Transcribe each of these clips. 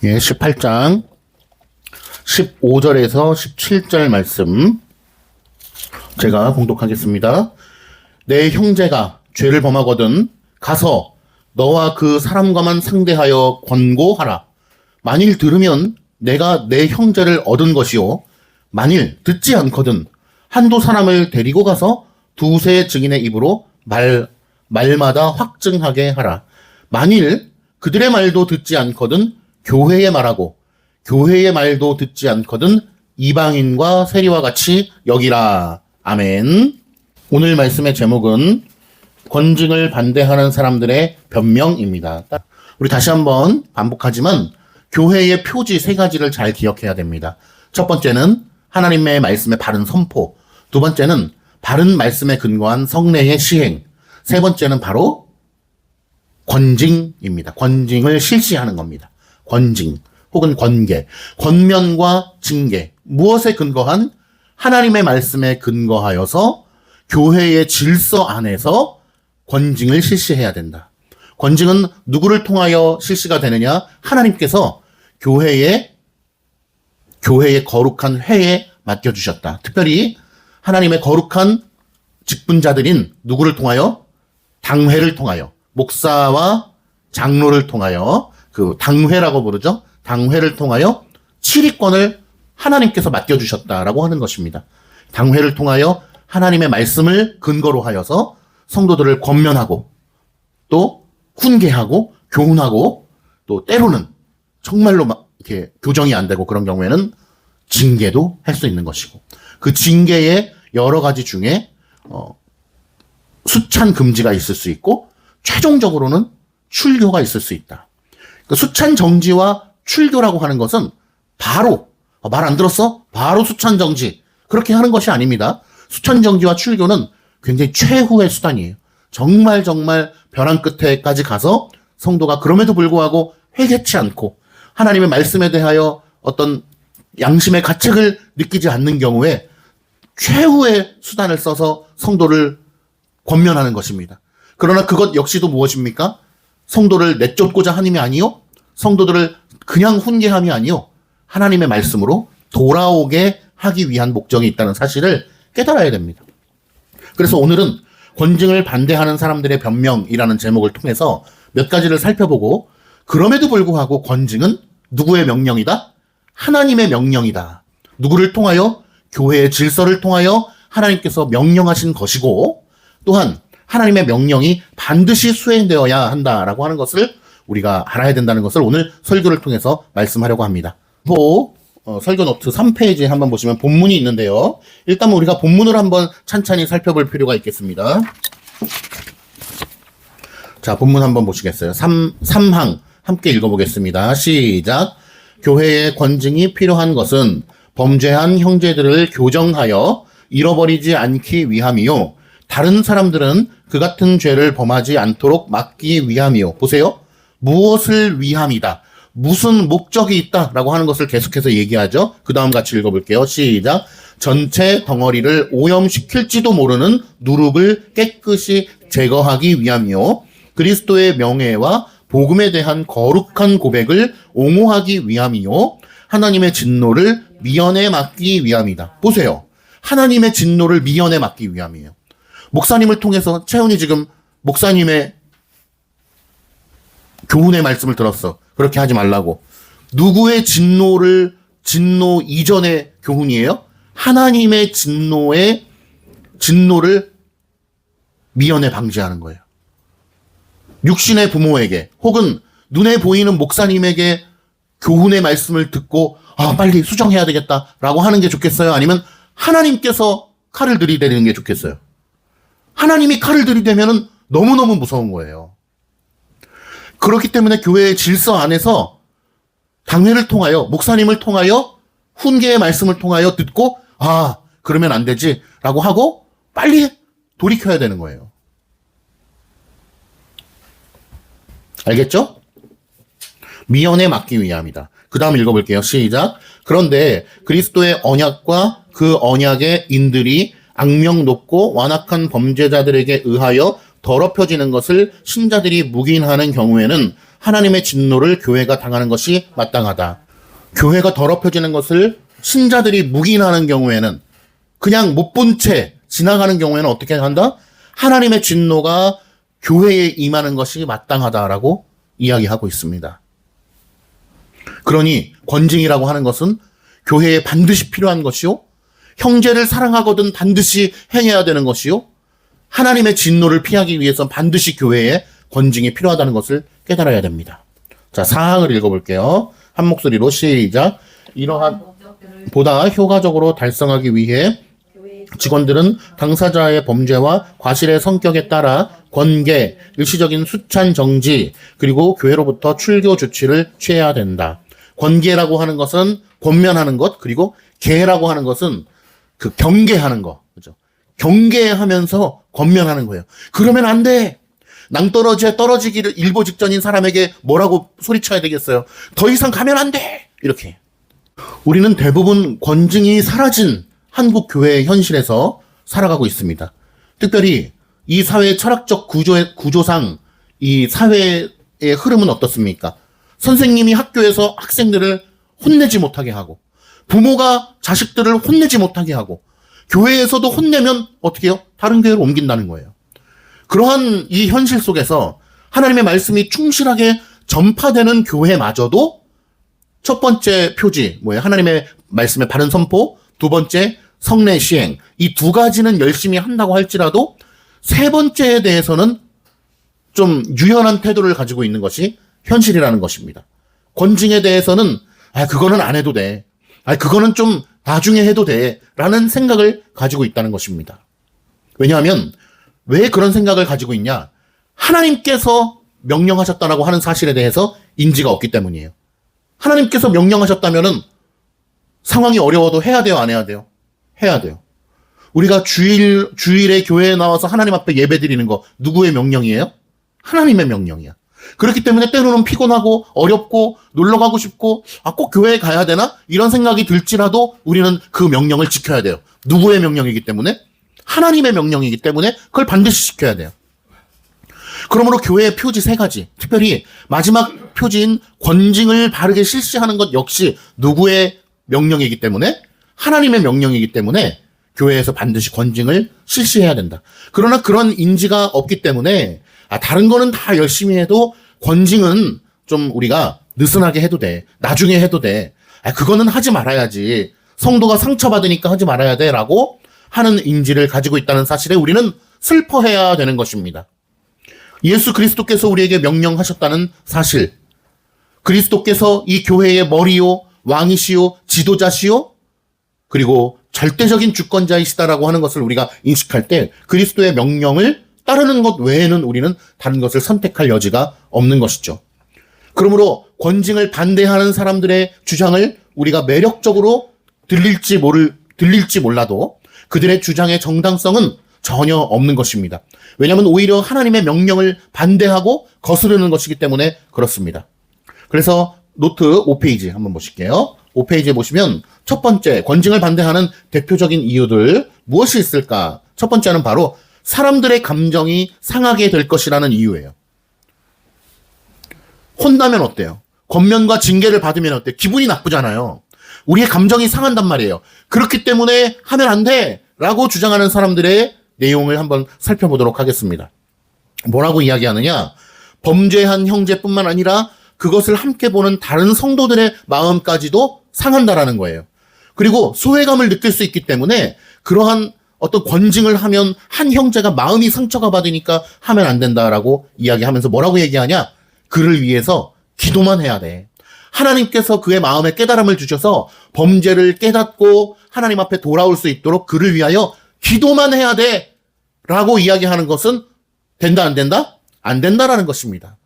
예, 18장 15절에서 17절 말씀 제가 봉독하겠습니다. 내 형제가 죄를 범하거든 가서 너와 그 사람과만 상대하여 권고하라. 만일 들으면 내가 내 형제를 얻은 것이요, 만일 듣지 않거든 한두 사람을 데리고 가서 두세 증인의 입으로 말마다 확증하게 하라. 만일 그들의 말도 듣지 않거든 교회의 말하고 교회의 말도 듣지 않거든 이방인과 세리와 같이 여기라. 아멘. 오늘 말씀의 제목은 권징을 반대하는 사람들의 변명입니다. 우리 다시 한번 반복하지만 교회의 표지 세 가지를 잘 기억해야 됩니다. 첫 번째는 하나님의 말씀의 바른 선포, 두 번째는 바른 말씀에 근거한 성례의 시행, 세 번째는 바로 권징입니다. 권징을 실시하는 겁니다. 권징 혹은 권계, 권면과 징계, 무엇에 근거한? 하나님의 말씀에 근거하여서 교회의 질서 안에서 권징을 실시해야 된다. 권징은 누구를 통하여 실시가 되느냐? 하나님께서 교회의 거룩한 회에 맡겨주셨다. 특별히 하나님의 거룩한 직분자들인 누구를 통하여? 당회를 통하여, 목사와 장로를 통하여, 그 당회라고 부르죠. 당회를 통하여 치리권을 하나님께서 맡겨주셨다라고 하는 것입니다. 당회를 통하여 하나님의 말씀을 근거로 하여서 성도들을 권면하고 또 훈계하고 교훈하고 또 때로는 정말로 막 이렇게 교정이 안 되고 그런 경우에는 징계도 할 수 있는 것이고, 그 징계의 여러 가지 중에 수찬 금지가 있을 수 있고 최종적으로는 출교가 있을 수 있다. 그 수찬 정지와 출교라고 하는 것은 바로 말 안 들었어? 바로 수찬 정지, 그렇게 하는 것이 아닙니다. 수찬 정지와 출교는 굉장히 최후의 수단이에요. 정말 벼랑 끝에까지 가서 성도가 그럼에도 불구하고 회개치 않고 하나님의 말씀에 대하여 어떤 양심의 가책을 느끼지 않는 경우에 최후의 수단을 써서 성도를 권면하는 것입니다. 그러나 그것 역시도 무엇입니까? 성도를 내쫓고자 함이 아니요, 성도들을 그냥 훈계함이 아니요, 하나님의 말씀으로 돌아오게 하기 위한 목적이 있다는 사실을 깨달아야 됩니다. 그래서 오늘은 권징을 반대하는 사람들의 변명이라는 제목을 통해서 몇 가지를 살펴보고, 그럼에도 불구하고 권징은 누구의 명령이다? 하나님의 명령이다. 누구를 통하여? 교회의 질서를 통하여 하나님께서 명령하신 것이고, 또한 하나님의 명령이 반드시 수행되어야 한다라고 하는 것을 우리가 알아야 된다는 것을 오늘 설교를 통해서 말씀하려고 합니다. 설교 노트 3페이지에 한번 보시면 본문이 있는데요. 일단 우리가 본문을 한번 찬찬히 살펴볼 필요가 있겠습니다. 자, 본문 한번 보시겠어요? 3항 함께 읽어보겠습니다. 시작. 교회의 권징이 필요한 것은 범죄한 형제들을 교정하여 잃어버리지 않기 위함이요, 다른 사람들은 그 같은 죄를 범하지 않도록 막기 위함이요. 보세요. 무엇을 위함이다. 무슨 목적이 있다라고 하는 것을 계속해서 얘기하죠. 그 다음 같이 읽어볼게요. 시작. 전체 덩어리를 오염시킬지도 모르는 누룩을 깨끗이 제거하기 위함이요, 그리스도의 명예와 복음에 대한 거룩한 고백을 옹호하기 위함이요, 하나님의 진노를 미연에 막기 위함이다. 보세요. 하나님의 진노를 미연에 막기 위함이에요. 목사님을 통해서 채훈이 지금 목사님의 교훈의 말씀을 들었어. 그렇게 하지 말라고. 누구의 진노 이전의 교훈이에요? 하나님의 진노를 미연에 방지하는 거예요. 육신의 부모에게 혹은 눈에 보이는 목사님에게 교훈의 말씀을 듣고 빨리 수정해야 되겠다라고 하는 게 좋겠어요? 아니면 하나님께서 칼을 들이대는 게 좋겠어요? 하나님이 칼을 들이대면은 너무너무 무서운 거예요. 그렇기 때문에 교회의 질서 안에서 당회를 통하여, 목사님을 통하여, 훈계의 말씀을 통하여 듣고 그러면 안 되지 라고 하고 빨리 돌이켜야 되는 거예요. 알겠죠? 미연에 막기 위함이다. 그 다음 읽어볼게요. 시작. 그런데 그리스도의 언약과 그 언약의 인들이 악명 높고 완악한 범죄자들에게 의하여 더럽혀지는 것을 신자들이 묵인하는 경우에는 하나님의 진노를 교회가 당하는 것이 마땅하다. 교회가 더럽혀지는 것을 신자들이 묵인하는 경우에는, 그냥 못 본 채 지나가는 경우에는 어떻게 한다? 하나님의 진노가 교회에 임하는 것이 마땅하다라고 이야기하고 있습니다. 그러니 권징이라고 하는 것은 교회에 반드시 필요한 것이요, 형제를 사랑하거든 반드시 행해야 되는 것이요, 하나님의 진노를 피하기 위해서 반드시 교회에 권징이 필요하다는 것을 깨달아야 됩니다. 자, 사항을 읽어볼게요. 한 목소리로 시작. 이러한 보다 효과적으로 달성하기 위해 직원들은 당사자의 범죄와 과실의 성격에 따라 권계, 일시적인 수찬 정지, 그리고 교회로부터 출교 조치를 취해야 된다. 권계라고 하는 것은 권면하는 것, 그리고 계라고 하는 것은 그 경계하는 거, 그죠? 경계하면서 권면하는 거예요. 그러면 안 돼. 낭떠러지에 떨어지기를 일보 직전인 사람에게 뭐라고 소리쳐야 되겠어요? 더 이상 가면 안 돼. 이렇게. 우리는 대부분 권징이 사라진 한국 교회의 현실에서 살아가고 있습니다. 특별히 이 사회의 철학적 구조상 이 사회의 흐름은 어떻습니까? 선생님이 학교에서 학생들을 혼내지 못하게 하고, 부모가 자식들을 혼내지 못하게 하고, 교회에서도 혼내면 어떻게 해요? 다른 교회로 옮긴다는 거예요. 그러한 이 현실 속에서 하나님의 말씀이 충실하게 전파되는 교회마저도 첫 번째 표지, 뭐예요? 하나님의 말씀의 바른 선포, 두 번째 성례 시행, 이 두 가지는 열심히 한다고 할지라도 세 번째에 대해서는 좀 유연한 태도를 가지고 있는 것이 현실이라는 것입니다. 권징에 대해서는 그거는 안 해도 돼. 그거는 좀 나중에 해도 돼. 라는 생각을 가지고 있다는 것입니다. 왜냐하면 왜 그런 생각을 가지고 있냐? 하나님께서 명령하셨다라고 하는 사실에 대해서 인지가 없기 때문이에요. 하나님께서 명령하셨다면은 상황이 어려워도 해야 돼요, 안 해야 돼요? 해야 돼요. 우리가 주일에 교회에 나와서 하나님 앞에 예배 드리는 거 누구의 명령이에요? 하나님의 명령이야. 그렇기 때문에 때로는 피곤하고 어렵고 놀러 가고 싶고 꼭 교회에 가야 되나? 이런 생각이 들지라도 우리는 그 명령을 지켜야 돼요. 누구의 명령이기 때문에? 하나님의 명령이기 때문에 그걸 반드시 지켜야 돼요. 그러므로 교회의 표지 세 가지, 특별히 마지막 표지인 권징을 바르게 실시하는 것 역시 누구의 명령이기 때문에? 하나님의 명령이기 때문에 교회에서 반드시 권징을 실시해야 된다. 그러나 그런 인지가 없기 때문에 다른 거는 다 열심히 해도 권징은 좀 우리가 느슨하게 해도 돼. 나중에 해도 돼. 그거는 하지 말아야지. 성도가 상처받으니까 하지 말아야 돼. 라고 하는 인지를 가지고 있다는 사실에 우리는 슬퍼해야 되는 것입니다. 예수 그리스도께서 우리에게 명령하셨다는 사실, 그리스도께서 이 교회의 머리요, 왕이시요, 지도자시요, 그리고 절대적인 주권자이시다라고 하는 것을 우리가 인식할 때 그리스도의 명령을 따르는 것 외에는 우리는 다른 것을 선택할 여지가 없는 것이죠. 그러므로 권징을 반대하는 사람들의 주장을 우리가 매력적으로 들릴지 몰라도 그들의 주장의 정당성은 전혀 없는 것입니다. 왜냐하면 오히려 하나님의 명령을 반대하고 거스르는 것이기 때문에 그렇습니다. 그래서 노트 5페이지 한번 보실게요. 5페이지에 보시면 첫 번째, 권징을 반대하는 대표적인 이유들 무엇이 있을까? 첫 번째는 바로 사람들의 감정이 상하게 될 것이라는 이유예요. 혼나면 어때요? 권면과 징계를 받으면 어때요? 기분이 나쁘잖아요. 우리의 감정이 상한단 말이에요. 그렇기 때문에 하면 안 돼! 라고 주장하는 사람들의 내용을 한번 살펴보도록 하겠습니다. 뭐라고 이야기하느냐? 범죄한 형제뿐만 아니라 그것을 함께 보는 다른 성도들의 마음까지도 상한다라는 거예요. 그리고 소외감을 느낄 수 있기 때문에 그러한 어떤 권징을 하면 한 형제가 마음이 상처가 받으니까 하면 안 된다라고 이야기하면서 뭐라고 얘기하냐? 그를 위해서 기도만 해야 돼. 하나님께서 그의 마음에 깨달음을 주셔서 범죄를 깨닫고 하나님 앞에 돌아올 수 있도록 그를 위하여 기도만 해야 돼. 라고 이야기하는 것은 된다, 안 된다? 안 된다라는 것입니다.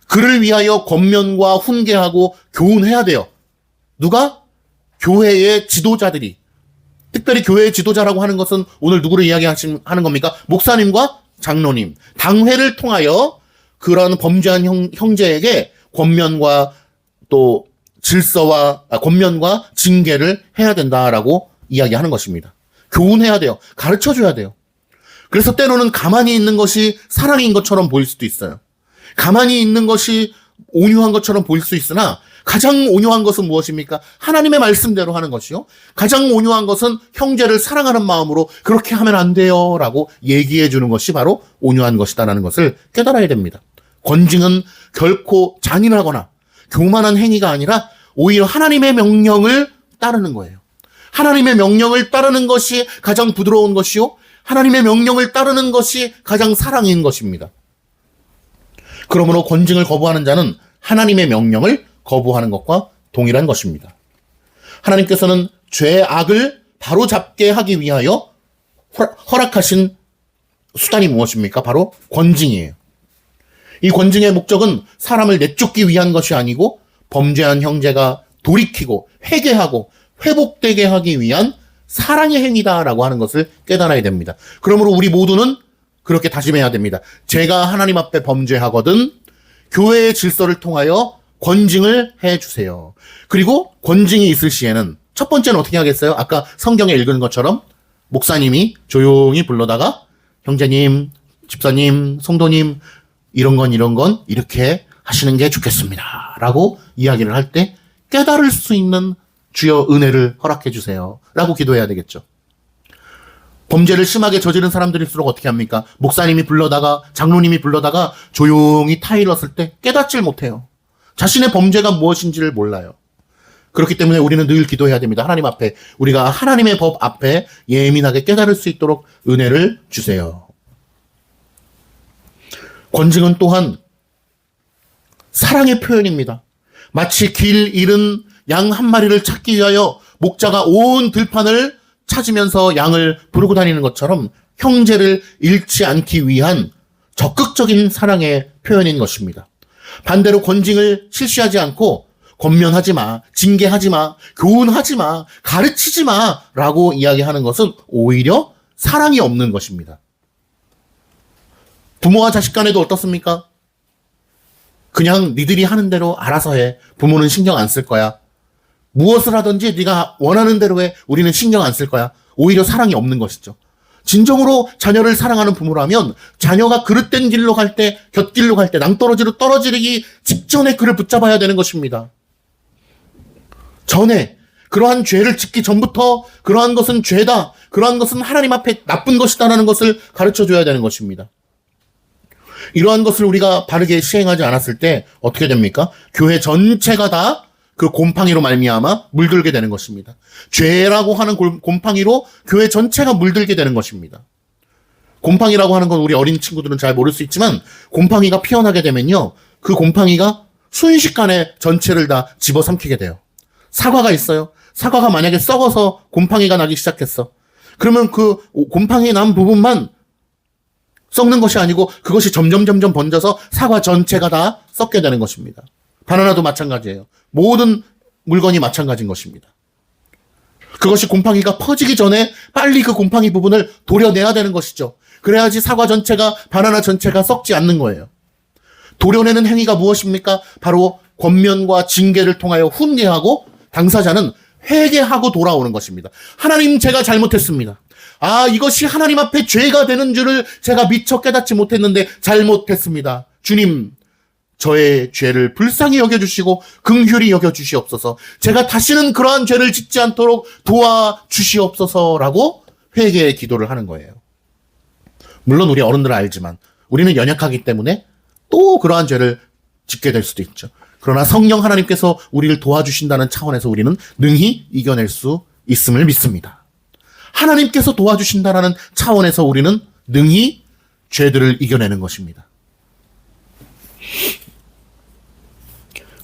그를 위하여 권면과 훈계하고 교훈해야 돼요. 누가? 교회의 지도자들이. 특별히 교회의 지도자라고 하는 것은 오늘 누구를 이야기하는 겁니까? 목사님과 장로님, 당회를 통하여 그런 범죄한 형제에게 권면과 또 권면과 징계를 해야 된다라고 이야기하는 것입니다. 교훈해야 돼요. 가르쳐줘야 돼요. 그래서 때로는 가만히 있는 것이 사랑인 것처럼 보일 수도 있어요. 가만히 있는 것이 온유한 것처럼 보일 수 있으나 가장 온유한 것은 무엇입니까? 하나님의 말씀대로 하는 것이요. 가장 온유한 것은 형제를 사랑하는 마음으로 그렇게 하면 안 돼요 라고 얘기해 주는 것이 바로 온유한 것이다라는 것을 깨달아야 됩니다. 권징은 결코 잔인하거나 교만한 행위가 아니라 오히려 하나님의 명령을 따르는 거예요. 하나님의 명령을 따르는 것이 가장 부드러운 것이요. 하나님의 명령을 따르는 것이 가장 사랑인 것입니다. 그러므로 권징을 거부하는 자는 하나님의 명령을 거부하는 것과 동일한 것입니다. 하나님께서는 죄악을 바로잡게 하기 위하여 허락하신 수단이 무엇입니까? 바로 권징이에요. 이 권징의 목적은 사람을 내쫓기 위한 것이 아니고 범죄한 형제가 돌이키고 회개하고 회복되게 하기 위한 사랑의 행위다라고 하는 것을 깨달아야 됩니다. 그러므로 우리 모두는 그렇게 다짐해야 됩니다. 제가 하나님 앞에 범죄하거든 교회의 질서를 통하여 권징을 해주세요. 그리고 권징이 있을 시에는 첫 번째는 어떻게 하겠어요? 아까 성경에 읽은 것처럼 목사님이 조용히 불러다가 형제님, 집사님, 성도님 이런 건 이렇게 하시는 게 좋겠습니다 라고 이야기를 할 때 깨달을 수 있는 주여 은혜를 허락해 주세요 라고 기도해야 되겠죠. 범죄를 심하게 저지른 사람들일수록 어떻게 합니까? 목사님이 불러다가 장로님이 불러다가 조용히 타일렀을 때 깨닫질 못해요. 자신의 범죄가 무엇인지를 몰라요. 그렇기 때문에 우리는 늘 기도해야 됩니다. 하나님 앞에 우리가 하나님의 법 앞에 예민하게 깨달을 수 있도록 은혜를 주세요. 권징은 또한 사랑의 표현입니다. 마치 길 잃은 양 한 마리를 찾기 위하여 목자가 온 들판을 찾으면서 양을 부르고 다니는 것처럼 형제를 잃지 않기 위한 적극적인 사랑의 표현인 것입니다. 반대로 권징을 실시하지 않고 권면하지 마, 징계하지 마, 교훈하지 마, 가르치지 마 라고 이야기하는 것은 오히려 사랑이 없는 것입니다. 부모와 자식 간에도 어떻습니까? 그냥 니들이 하는 대로 알아서 해. 부모는 신경 안 쓸 거야. 무엇을 하든지 네가 원하는 대로 해. 우리는 신경 안 쓸 거야. 오히려 사랑이 없는 것이죠. 진정으로 자녀를 사랑하는 부모라면 자녀가 그릇된 길로 갈 때, 곁길로 갈 때 낭떠러지로 떨어지기 직전에 그를 붙잡아야 되는 것입니다. 전에 그러한 죄를 짓기 전부터 그러한 것은 죄다. 그러한 것은 하나님 앞에 나쁜 것이다라는 것을 가르쳐줘야 되는 것입니다. 이러한 것을 우리가 바르게 시행하지 않았을 때 어떻게 됩니까? 교회 전체가 다 그 곰팡이로 말미암아 물들게 되는 것입니다. 죄라고 하는 곰팡이로 교회 전체가 물들게 되는 것입니다. 곰팡이라고 하는 건 우리 어린 친구들은 잘 모를 수 있지만 곰팡이가 피어나게 되면요. 그 곰팡이가 순식간에 전체를 다 집어삼키게 돼요. 사과가 있어요. 사과가 만약에 썩어서 곰팡이가 나기 시작했어. 그러면 그 곰팡이 난 부분만 썩는 것이 아니고 그것이 점점 번져서 사과 전체가 다 썩게 되는 것입니다. 바나나도 마찬가지예요. 모든 물건이 마찬가지인 것입니다. 그것이 곰팡이가 퍼지기 전에 빨리 그 곰팡이 부분을 도려내야 되는 것이죠. 그래야지 사과 전체가, 바나나 전체가 썩지 않는 거예요. 도려내는 행위가 무엇입니까? 바로 권면과 징계를 통하여 훈계하고 당사자는 회개하고 돌아오는 것입니다. 하나님, 제가 잘못했습니다. 이것이 하나님 앞에 죄가 되는 줄을 제가 미처 깨닫지 못했는데 잘못했습니다. 주님, 저의 죄를 불쌍히 여겨주시고 긍휼히 여겨주시옵소서. 제가 다시는 그러한 죄를 짓지 않도록 도와주시옵소서라고 회개의 기도를 하는 거예요. 물론 우리 어른들은 알지만 우리는 연약하기 때문에 또 그러한 죄를 짓게 될 수도 있죠. 그러나 성령 하나님께서 우리를 도와주신다는 차원에서 우리는 능히 이겨낼 수 있음을 믿습니다. 하나님께서 도와주신다는 차원에서 우리는 능히 죄들을 이겨내는 것입니다.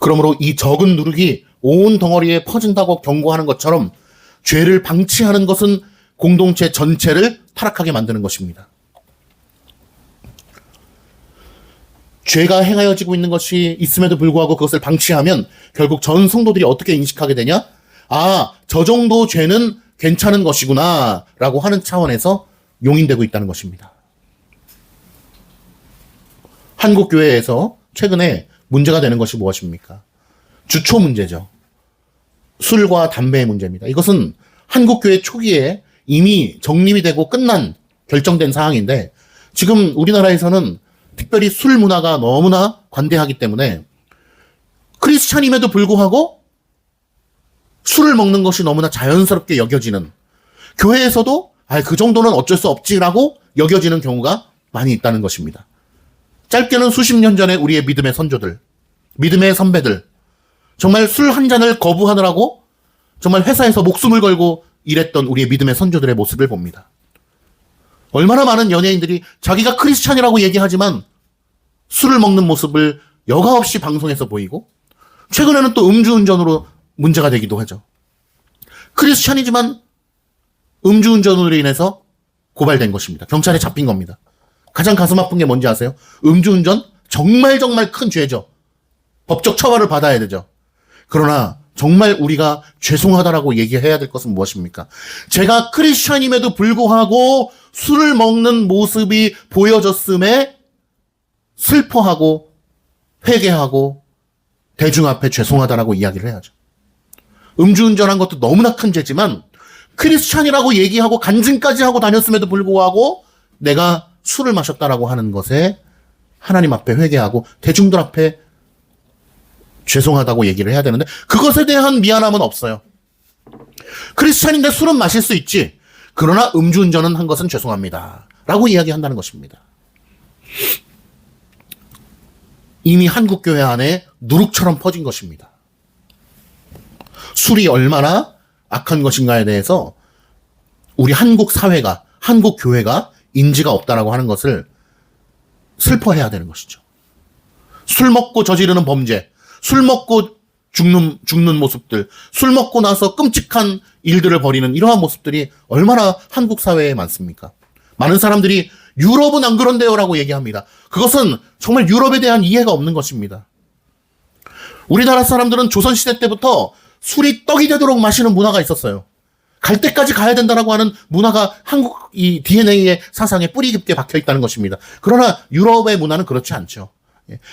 그러므로 이 적은 누룩이 온 덩어리에 퍼진다고 경고하는 것처럼 죄를 방치하는 것은 공동체 전체를 타락하게 만드는 것입니다. 죄가 행하여지고 있는 것이 있음에도 불구하고 그것을 방치하면 결국 전 성도들이 어떻게 인식하게 되냐? 저 정도 죄는 괜찮은 것이구나 라고 하는 차원에서 용인되고 있다는 것입니다. 한국 교회에서 최근에 문제가 되는 것이 무엇입니까? 주초 문제죠. 술과 담배의 문제입니다. 이것은 한국 교회 초기에 이미 정립이 되고 끝난 결정된 사항인데 지금 우리나라에서는 특별히 술 문화가 너무나 관대하기 때문에 크리스찬임에도 불구하고 술을 먹는 것이 너무나 자연스럽게 여겨지는, 교회에서도 그 정도는 어쩔 수 없지라고 여겨지는 경우가 많이 있다는 것입니다. 짧게는 수십 년 전에 우리의 믿음의 선조들, 믿음의 선배들, 정말 술 한 잔을 거부하느라고 정말 회사에서 목숨을 걸고 일했던 우리의 믿음의 선조들의 모습을 봅니다. 얼마나 많은 연예인들이 자기가 크리스찬이라고 얘기하지만 술을 먹는 모습을 여과 없이 방송에서 보이고, 최근에는 또 음주운전으로 문제가 되기도 하죠. 크리스찬이지만 음주운전으로 인해서 고발된 것입니다. 경찰에 잡힌 겁니다. 가장 가슴 아픈 게 뭔지 아세요? 음주운전 정말 큰 죄죠. 법적 처벌을 받아야 되죠. 그러나 정말 우리가 죄송하다라고 얘기해야 될 것은 무엇입니까? 제가 크리스찬임에도 불구하고 술을 먹는 모습이 보여졌음에 슬퍼하고 회개하고 대중 앞에 죄송하다라고 이야기를 해야죠. 음주운전한 것도 너무나 큰 죄지만 크리스찬이라고 얘기하고 간증까지 하고 다녔음에도 불구하고 내가 술을 마셨다라고 하는 것에 하나님 앞에 회개하고 대중들 앞에 죄송하다고 얘기를 해야 되는데, 그것에 대한 미안함은 없어요. 크리스찬인데 술은 마실 수 있지, 그러나 음주운전은 한 것은 죄송합니다 라고 이야기한다는 것입니다. 이미 한국 교회 안에 누룩처럼 퍼진 것입니다. 술이 얼마나 악한 것인가에 대해서 우리 한국 사회가, 한국 교회가 인지가 없다라고 하는 것을 슬퍼해야 되는 것이죠. 술 먹고 저지르는 범죄, 술 먹고 죽는 모습들, 술 먹고 나서 끔찍한 일들을 벌이는 이러한 모습들이 얼마나 한국 사회에 많습니까? 많은 사람들이 유럽은 안 그런데요 라고 얘기합니다. 그것은 정말 유럽에 대한 이해가 없는 것입니다. 우리나라 사람들은 조선시대 때부터 술이 떡이 되도록 마시는 문화가 있었어요. 갈 때까지 가야 된다라고 하는 문화가 한국 이 DNA의 사상에 뿌리 깊게 박혀 있다는 것입니다. 그러나 유럽의 문화는 그렇지 않죠.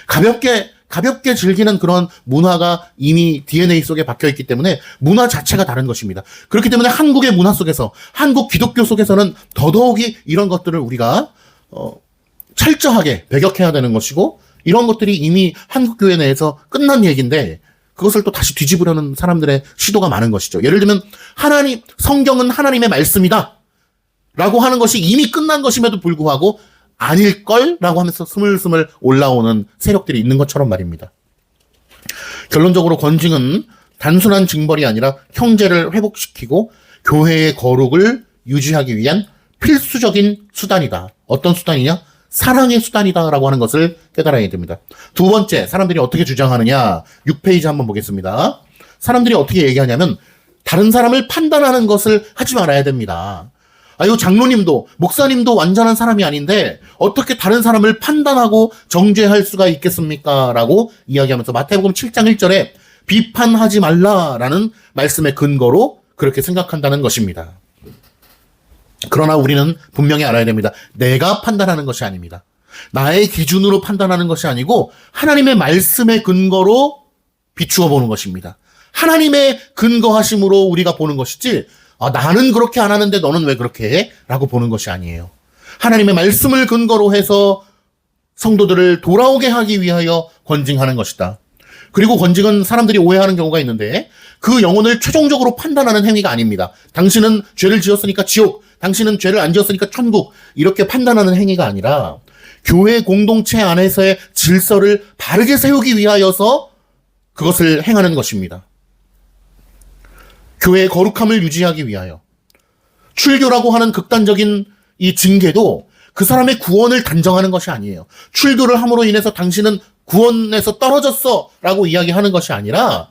가볍게 즐기는 그런 문화가 이미 DNA 속에 박혀 있기 때문에 문화 자체가 다른 것입니다. 그렇기 때문에 한국의 문화 속에서, 한국 기독교 속에서는 더더욱이 이런 것들을 우리가 철저하게 배격해야 되는 것이고, 이런 것들이 이미 한국 교회 내에서 끝난 얘기인데 그것을 또 다시 뒤집으려는 사람들의 시도가 많은 것이죠. 예를 들면 성경은 하나님의 말씀이다 라고 하는 것이 이미 끝난 것임에도 불구하고 아닐걸? 라고 하면서 스물스물 올라오는 세력들이 있는 것처럼 말입니다. 결론적으로 권징은 단순한 징벌이 아니라 형제를 회복시키고 교회의 거룩을 유지하기 위한 필수적인 수단이다. 어떤 수단이냐? 사랑의 수단이다라고 하는 것을 깨달아야 됩니다. 두 번째, 사람들이 어떻게 주장하느냐? 6페이지 한번 보겠습니다. 사람들이 어떻게 얘기하냐면 다른 사람을 판단하는 것을 하지 말아야 됩니다. 이 장로님도 목사님도 완전한 사람이 아닌데 어떻게 다른 사람을 판단하고 정죄할 수가 있겠습니까? 라고 이야기하면서 마태복음 7장 1절에 비판하지 말라라는 말씀의 근거로 그렇게 생각한다는 것입니다. 그러나 우리는 분명히 알아야 됩니다. 내가 판단하는 것이 아닙니다. 나의 기준으로 판단하는 것이 아니고 하나님의 말씀의 근거로 비추어 보는 것입니다. 하나님의 근거하심으로 우리가 보는 것이지, 나는 그렇게 안 하는데 너는 왜 그렇게 해? 라고 보는 것이 아니에요. 하나님의 말씀을 근거로 해서 성도들을 돌아오게 하기 위하여 권징하는 것이다. 그리고 권징은 사람들이 오해하는 경우가 있는데 그 영혼을 최종적으로 판단하는 행위가 아닙니다. 당신은 죄를 지었으니까 지옥, 당신은 죄를 안 지었으니까 천국, 이렇게 판단하는 행위가 아니라 교회 공동체 안에서의 질서를 바르게 세우기 위하여서 그것을 행하는 것입니다. 교회의 거룩함을 유지하기 위하여. 출교라고 하는 극단적인 이 징계도 그 사람의 구원을 단정하는 것이 아니에요. 출교를 함으로 인해서 당신은 구원에서 떨어졌어 라고 이야기하는 것이 아니라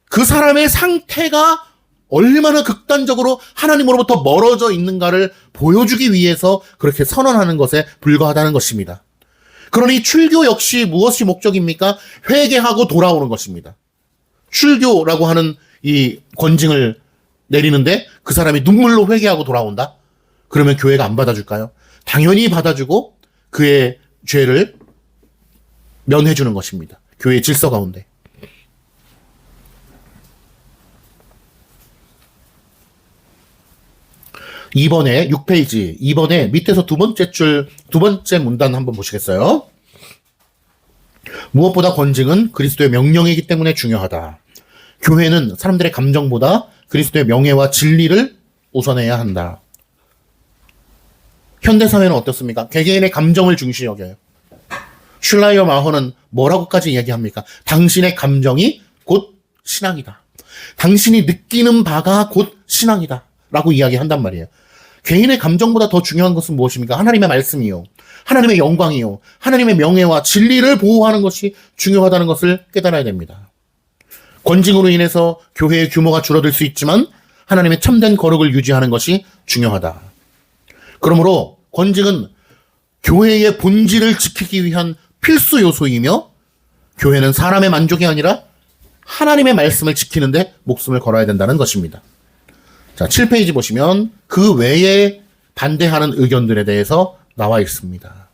그 사람의 상태가 얼마나 극단적으로 하나님으로부터 멀어져 있는가를 보여주기 위해서 그렇게 선언하는 것에 불과하다는 것입니다. 그러니 출교 역시 무엇이 목적입니까? 회개하고 돌아오는 것입니다. 출교라고 하는 이 권징을 내리는데 그 사람이 눈물로 회개하고 돌아온다? 그러면 교회가 안 받아줄까요? 당연히 받아주고 그의 죄를 면해주는 것입니다. 교회의 질서 가운데. 이번에 6페이지, 이번에 밑에서 두 번째 문단 한번 보시겠어요? 무엇보다 권징은 그리스도의 명령이기 때문에 중요하다. 교회는 사람들의 감정보다 그리스도의 명예와 진리를 우선해야 한다. 현대사회는 어떻습니까? 개개인의 감정을 중시 여겨요. 슐라이어 마허는 뭐라고까지 이야기합니까? 당신의 감정이 곧 신앙이다. 당신이 느끼는 바가 곧 신앙이다. 라고 이야기한단 말이에요. 개인의 감정보다 더 중요한 것은 무엇입니까? 하나님의 말씀이요. 하나님의 영광이요. 하나님의 명예와 진리를 보호하는 것이 중요하다는 것을 깨달아야 됩니다. 권징으로 인해서 교회의 규모가 줄어들 수 있지만 하나님의 참된 거룩을 유지하는 것이 중요하다. 그러므로 권징은 교회의 본질을 지키기 위한 필수 요소이며 교회는 사람의 만족이 아니라 하나님의 말씀을 지키는데 목숨을 걸어야 된다는 것입니다. 자, 7페이지 보시면 그 외에 반대하는 의견들에 대해서 나와 있습니다.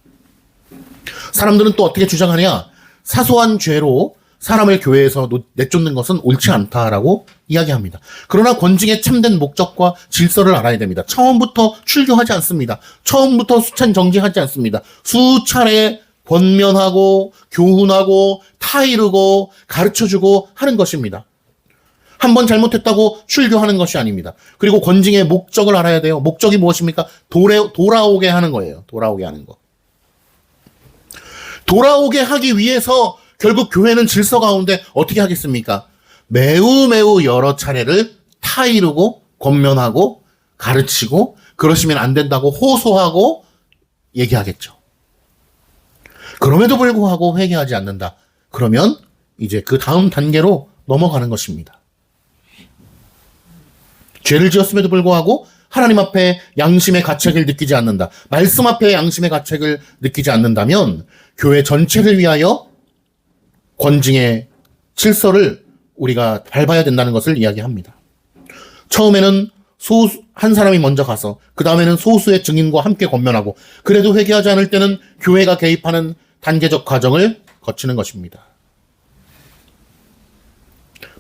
사람들은 또 어떻게 주장하냐? 사소한 죄로 사람을 교회에서 내쫓는 것은 옳지 않다라고 이야기합니다. 그러나 권징의 참된 목적과 질서를 알아야 됩니다. 처음부터 출교하지 않습니다. 처음부터 수찬 정지하지 않습니다. 수차례 권면하고 교훈하고 타이르고 가르쳐주고 하는 것입니다. 한번 잘못했다고 출교하는 것이 아닙니다. 그리고 권징의 목적을 알아야 돼요. 목적이 무엇입니까? 돌아오게 하는 거예요. 돌아오게 하는 거. 돌아오게 하기 위해서 결국 교회는 질서 가운데 어떻게 하겠습니까? 매우 여러 차례를 타이르고 권면하고 가르치고 그러시면 안 된다고 호소하고 얘기하겠죠. 그럼에도 불구하고 회개하지 않는다. 그러면 이제 그 다음 단계로 넘어가는 것입니다. 죄를 지었음에도 불구하고 하나님 앞에 양심의 가책을 느끼지 않는다. 말씀 앞에 양심의 가책을 느끼지 않는다면 교회 전체를 위하여 권징의 질서를 우리가 밟아야 된다는 것을 이야기합니다. 처음에는 한 사람이 먼저 가서 그 다음에는 소수의 증인과 함께 권면하고 그래도 회개하지 않을 때는 교회가 개입하는 단계적 과정을 거치는 것입니다.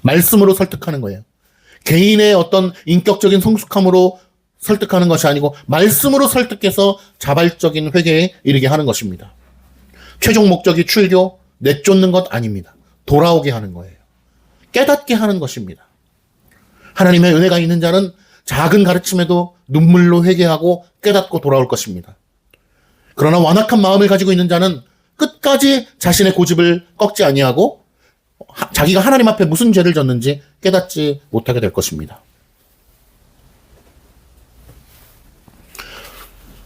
말씀으로 설득하는 거예요. 개인의 어떤 인격적인 성숙함으로 설득하는 것이 아니고 말씀으로 설득해서 자발적인 회개에 이르게 하는 것입니다. 최종 목적이 출교, 내쫓는 것 아닙니다. 돌아오게 하는 거예요. 깨닫게 하는 것입니다. 하나님의 은혜가 있는 자는 작은 가르침에도 눈물로 회개하고 깨닫고 돌아올 것입니다. 그러나 완악한 마음을 가지고 있는 자는 끝까지 자신의 고집을 꺾지 아니하고 자기가 하나님 앞에 무슨 죄를 졌는지 깨닫지 못하게 될 것입니다.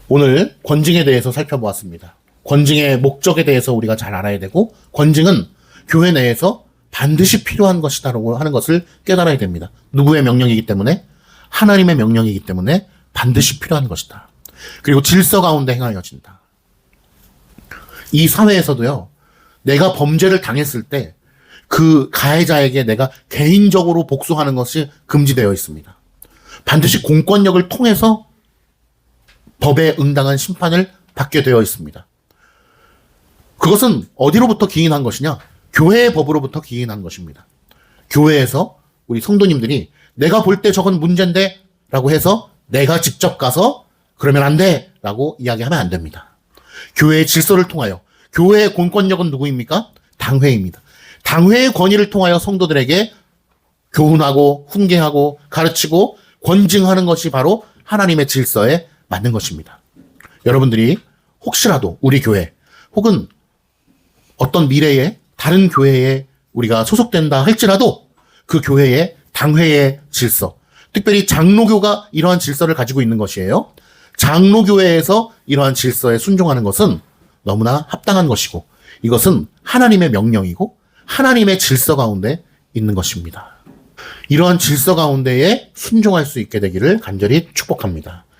오늘 권징에 대해서 살펴보았습니다. 권징의 목적에 대해서 우리가 잘 알아야 되고 권징은 교회 내에서 반드시 필요한 것이다라고 하는 것을 깨달아야 됩니다. 누구의 명령이기 때문에? 하나님의 명령이기 때문에 반드시 필요한 것이다. 그리고 질서 가운데 행하여진다. 이 사회에서도요, 내가 범죄를 당했을 때 그 가해자에게 내가 개인적으로 복수하는 것이 금지되어 있습니다. 반드시 공권력을 통해서 법에 응당한 심판을 받게 되어 있습니다. 그것은 어디로부터 기인한 것이냐? 교회의 법으로부터 기인한 것입니다. 교회에서 우리 성도님들이 내가 볼 때 저건 문제인데 라고 해서 내가 직접 가서 그러면 안 돼 라고 이야기하면 안 됩니다. 교회의 질서를 통하여 교회의 공권력은 누구입니까? 당회입니다. 당회의 권위를 통하여 성도들에게 교훈하고 훈계하고 가르치고 권징하는 것이 바로 하나님의 질서에 맞는 것입니다. 여러분들이 혹시라도 우리 교회 혹은 어떤 미래에 다른 교회에 우리가 소속된다 할지라도 그 교회의 당회의 질서, 특별히 장로교가 이러한 질서를 가지고 있는 것이에요. 장로교회에서 이러한 질서에 순종하는 것은 너무나 합당한 것이고 이것은 하나님의 명령이고 하나님의 질서 가운데 있는 것입니다. 이러한 질서 가운데에 순종할 수 있게 되기를 간절히 축복합니다.